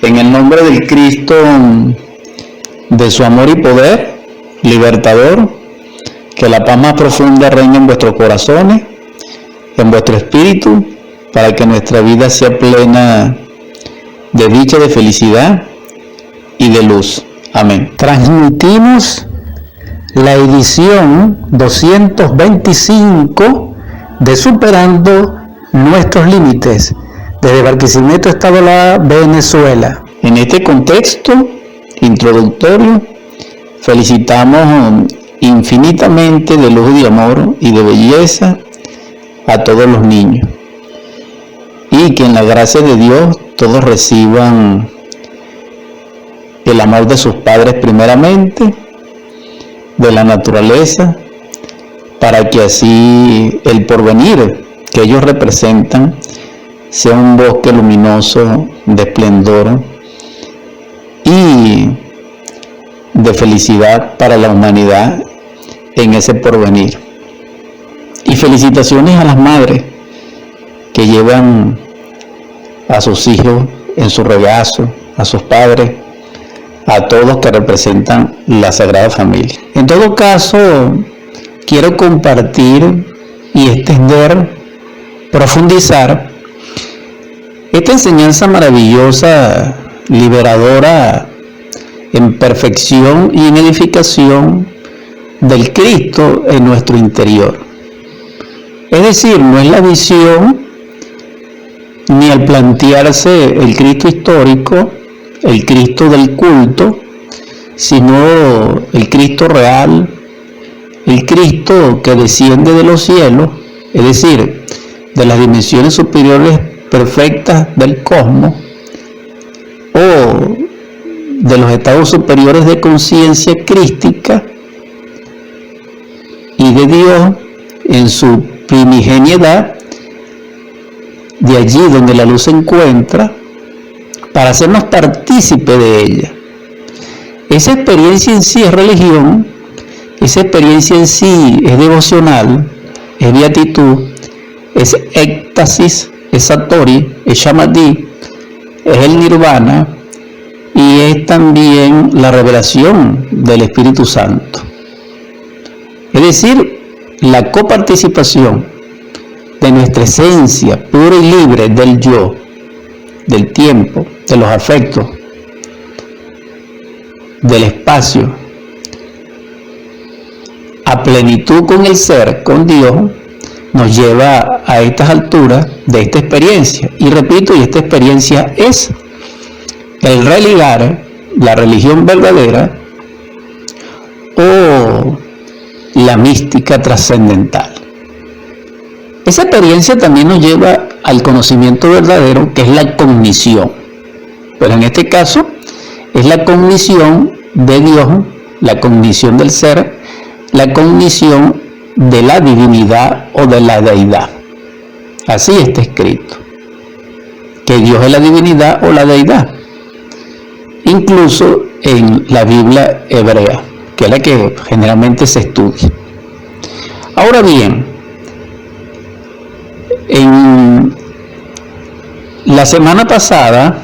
En el nombre del Cristo, de su amor y poder, libertador, que la paz más profunda reine en vuestros corazones, en vuestro espíritu, para que nuestra vida sea plena de dicha, de felicidad y de luz. Amén. Transmitimos la edición 225 de Superando Nuestros Límites, desde Barquisimeto, Estado Lara, Venezuela. En este contexto introductorio, felicitamos infinitamente de luz y de amor y de belleza a todos los niños, y que en la gracia de Dios todos reciban el amor de sus padres primeramente, de la naturaleza, para que así el porvenir que ellos representan sea un bosque luminoso de esplendor y de felicidad para la humanidad en ese porvenir. Y felicitaciones a las madres que llevan a sus hijos en su regazo, a sus padres, a todos que representan la Sagrada Familia. En todo caso, quiero compartir y extender, profundizar esta enseñanza maravillosa, liberadora, en perfección y en edificación del Cristo en nuestro interior. Es decir, no es la visión ni el plantearse el Cristo histórico, el Cristo del culto, sino el Cristo real, el Cristo que desciende de los cielos, es decir, de las dimensiones superiores perfectas del cosmos, o de los estados superiores de conciencia crística y de Dios en su primigeniedad, de allí donde la luz se encuentra, para hacernos partícipe de ella. Esa experiencia en sí es religión, esa experiencia en sí es devocional, es beatitud, es éxtasis, es satori, es samadhi, es el nirvana, y es también la revelación del Espíritu Santo. Es decir, la coparticipación de nuestra esencia pura y libre del yo, del tiempo, de los afectos, del espacio, a plenitud con el ser, con Dios, nos lleva a estas alturas de esta experiencia. Y repito, y esta experiencia es el religar la religión verdadera o la mística trascendental. Esa experiencia también nos lleva al conocimiento verdadero, que es la cognición. Pero en este caso es la cognición de Dios, la cognición del ser, la cognición de la divinidad o de la deidad. Así está escrito, que Dios es la divinidad o la deidad. Incluso en la Biblia hebrea, que es la que generalmente se estudia. Ahora bien, en la semana pasada,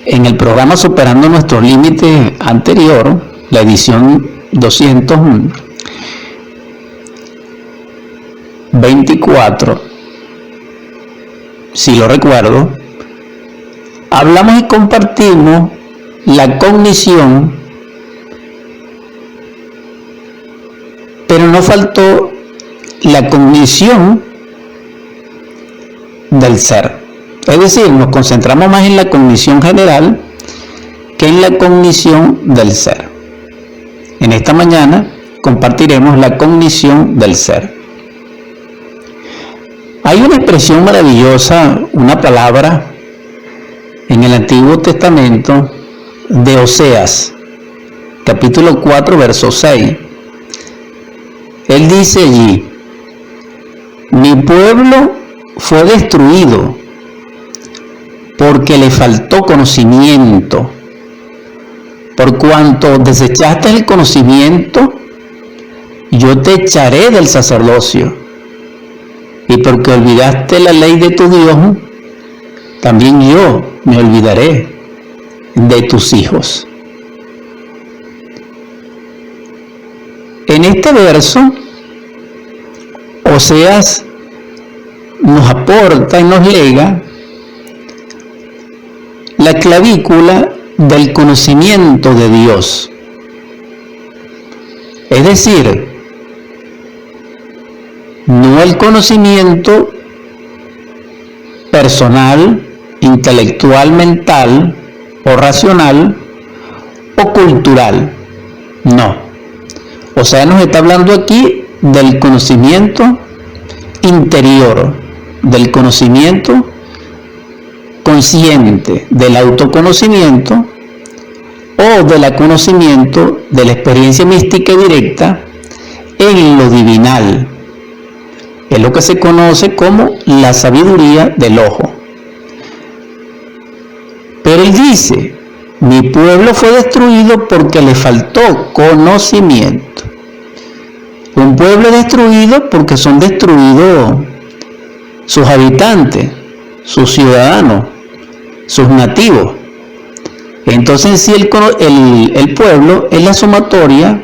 en el programa Superando Nuestros Límites anterior, la edición 224, si lo recuerdo, hablamos y compartimos la cognición, pero nos faltó la cognición del ser. Es decir, nos concentramos más en la cognición general que en la cognición del ser. En esta mañana compartiremos la cognición del ser. Hay una expresión maravillosa, una palabra en el Antiguo Testamento de Oseas, capítulo 4, verso 6. Él dice allí: mi pueblo fue destruido porque le faltó conocimiento. Por cuanto desechaste el conocimiento, yo te echaré del sacerdocio. Y porque olvidaste la ley de tu Dios, también yo me olvidaré de tus hijos. En este verso, Oseas nos aporta y nos lega la clavícula del conocimiento de Dios. Es decir, no el conocimiento personal, intelectual, mental o racional o cultural. No. O sea, nos está hablando aquí del conocimiento interior, del conocimiento consciente, del autoconocimiento o del conocimiento de la experiencia mística directa en lo divinal. Es lo que se conoce como la sabiduría del ojo. Pero él dice, mi pueblo fue destruido porque le faltó conocimiento. Un pueblo destruido porque son destruidos sus habitantes, sus ciudadanos, sus nativos. Entonces en sí el pueblo es la sumatoria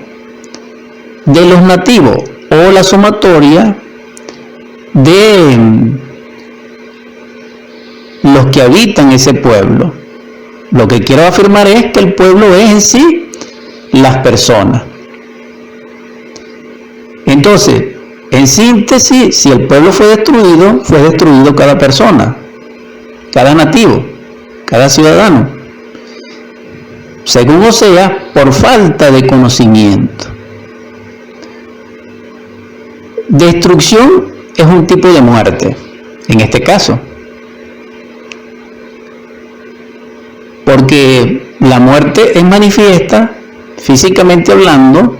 de los nativos o la sumatoria de los que habitan ese pueblo. Lo que quiero afirmar es que el pueblo es en sí las personas. Entonces, en síntesis, si el pueblo fue destruido cada persona, cada nativo, cada ciudadano, según Oseas, por falta de conocimiento. Destrucción es un tipo de muerte, en este caso, porque la muerte es manifiesta, físicamente hablando,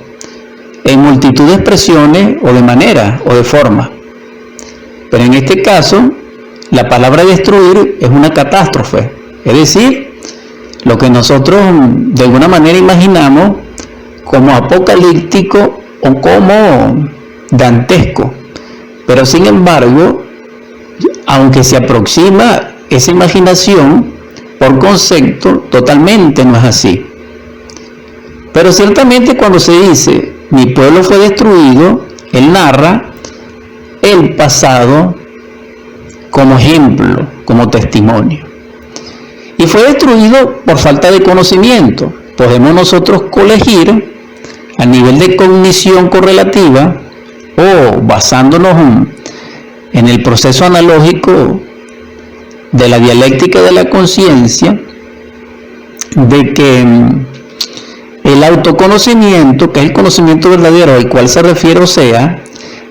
en multitud de expresiones o de manera o de forma. Pero en este caso, la palabra destruir es una catástrofe, es decir, lo que nosotros de alguna manera imaginamos como apocalíptico o como dantesco. Pero sin embargo, aunque se aproxima esa imaginación por concepto, totalmente no es así. Pero ciertamente cuando se dice mi pueblo fue destruido, él narra el pasado como ejemplo, como testimonio. Y fue destruido por falta de conocimiento. Podemos nosotros colegir a nivel de cognición correlativa o basándonos en el proceso analógico de la dialéctica de la conciencia, de que el autoconocimiento, que es el conocimiento verdadero al cual se refiere Oseas,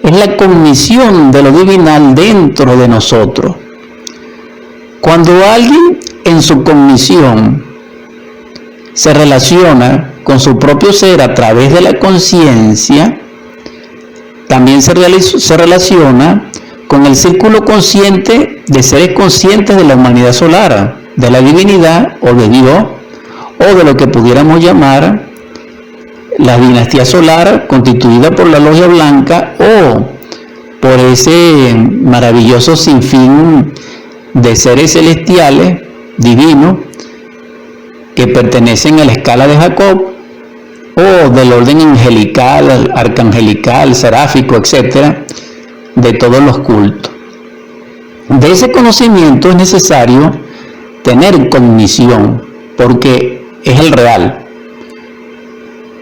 es la cognición de lo divinal dentro de nosotros. Cuando alguien en su cognición se relaciona con su propio ser a través de la conciencia, también se relaciona con el círculo consciente de seres conscientes de la humanidad solar, de la divinidad o de Dios, o de lo que pudiéramos llamar la dinastía solar constituida por la logia blanca o por ese maravilloso sinfín de seres celestiales, divinos, que pertenecen a la escala de Jacob o del orden angelical, arcangelical, seráfico, etcétera, de todos los cultos. De ese conocimiento es necesario tener cognición, porque es el real.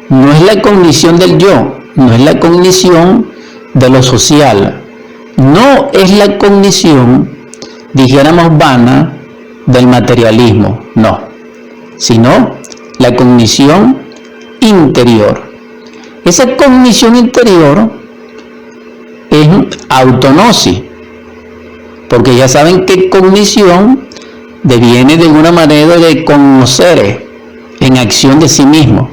No es la cognición del yo, no es la cognición de lo social, no es la cognición, dijéramos vana, del materialismo, no, sino la cognición interior. Esa cognición interior es autognosis, porque ya saben que cognición deviene de alguna manera de conocer en acción de sí mismo.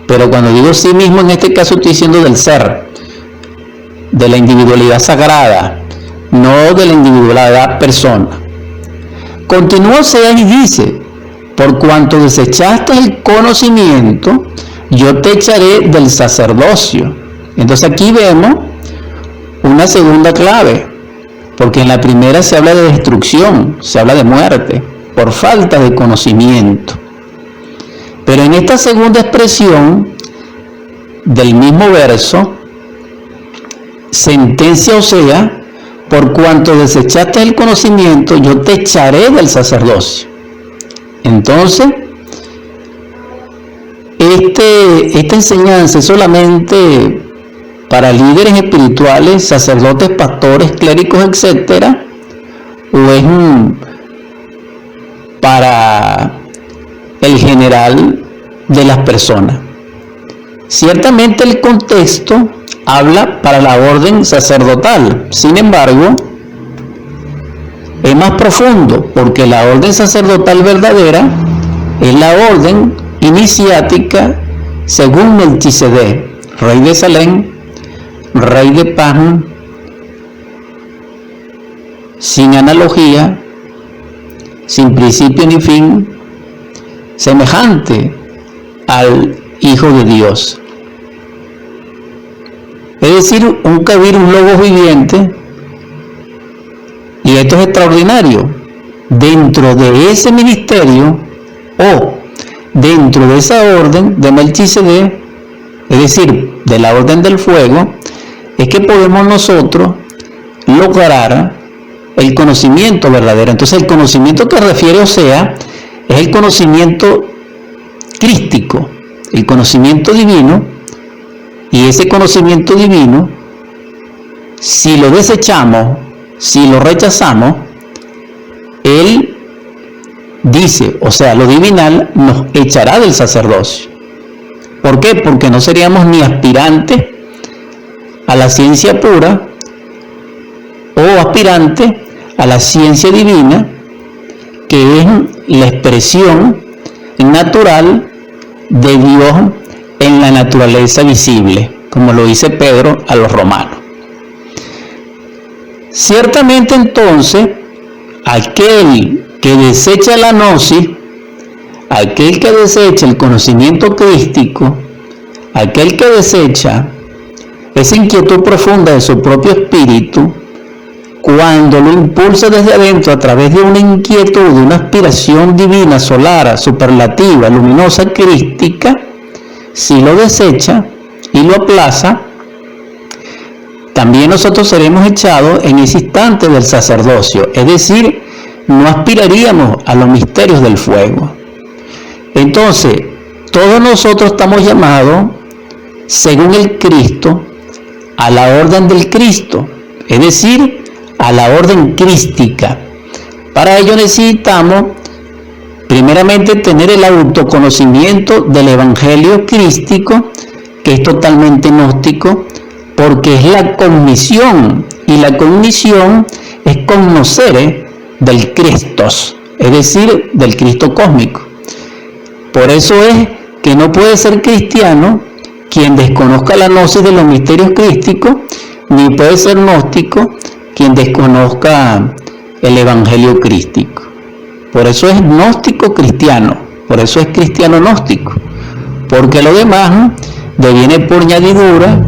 Pero cuando digo sí mismo, en este caso estoy diciendo del ser, de la individualidad sagrada, no de la individualidad persona. Continúa Oseas y dice, por cuanto desechaste el conocimiento, yo te echaré del sacerdocio. Entonces aquí vemos una segunda clave. porque en la primera se habla de destrucción, se habla de muerte, por falta de conocimiento. Pero en esta segunda expresión del mismo verso, sentencia Osea, por cuanto desechaste el conocimiento, yo te echaré del sacerdocio. Entonces, esta enseñanza es solamente para líderes espirituales, sacerdotes, pastores, clérigos, etcétera, o es para el general de las personas. Ciertamente el contexto habla para la orden sacerdotal, sin embargo, es más profundo, porque la orden sacerdotal verdadera es la orden iniciática según Melquisedec, rey de Salem, rey de paz, sin analogía, sin principio ni fin, semejante al Hijo de Dios. Es decir, un cabir, un logos viviente, y esto es extraordinario, dentro de ese ministerio o dentro de esa orden de Melquisedec, es decir, de la orden del fuego, es que podemos nosotros lograr el conocimiento verdadero. Entonces el conocimiento que refiere Osea es el conocimiento crístico, el conocimiento divino, y ese conocimiento divino, si lo desechamos, si lo rechazamos, él dice, o sea, lo divinal nos echará del sacerdocio. ¿Por qué? Porque no seríamos ni aspirantes a la ciencia pura o aspirantes a la ciencia divina, que es la expresión natural de Dios en la naturaleza visible, como lo dice Pedro a los romanos. Ciertamente entonces, aquel que desecha la gnosis, aquel que desecha el conocimiento crístico, aquel que desecha esa inquietud profunda de su propio espíritu, cuando lo impulsa desde adentro a través de una inquietud, de una aspiración divina, solar, superlativa, luminosa, crística, si lo desecha y lo aplaza, también nosotros seremos echados en ese instante del sacerdocio, es decir, no aspiraríamos a los misterios del fuego. Entonces, todos nosotros estamos llamados, según el Cristo, a la orden del Cristo, es decir, a la orden crística. Para ello necesitamos, primeramente, tener el autoconocimiento del Evangelio crístico, que es totalmente gnóstico, porque es la cognición, y la cognición es conocer del Christos, es decir, del Cristo cósmico. Por eso es que no puede ser cristiano quien desconozca la gnosis de los misterios crísticos, ni puede ser gnóstico quien desconozca el Evangelio crístico. Por eso es gnóstico cristiano, por eso es cristiano gnóstico, porque lo demás deviene por añadidura,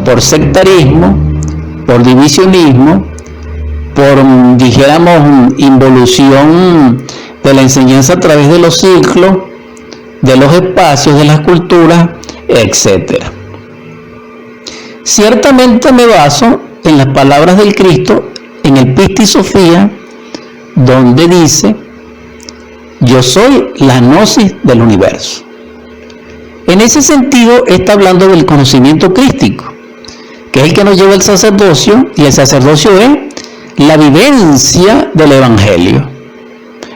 por sectarismo, por divisionismo, por, dijéramos, involución de la enseñanza a través de los ciclos, de los espacios, de las culturas, etc. Ciertamente me baso en las palabras del Cristo, en el Pistis Sophia, donde dice, yo soy la gnosis del universo. En ese sentido está hablando del conocimiento crístico, que es el que nos lleva al sacerdocio, y el sacerdocio es la vivencia del Evangelio.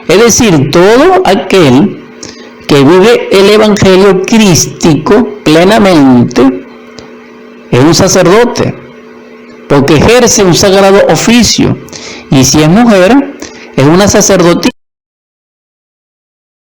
Es decir, todo aquel que vive el Evangelio crístico plenamente es un sacerdote, porque ejerce un sagrado oficio, y si es mujer, es una sacerdotisa.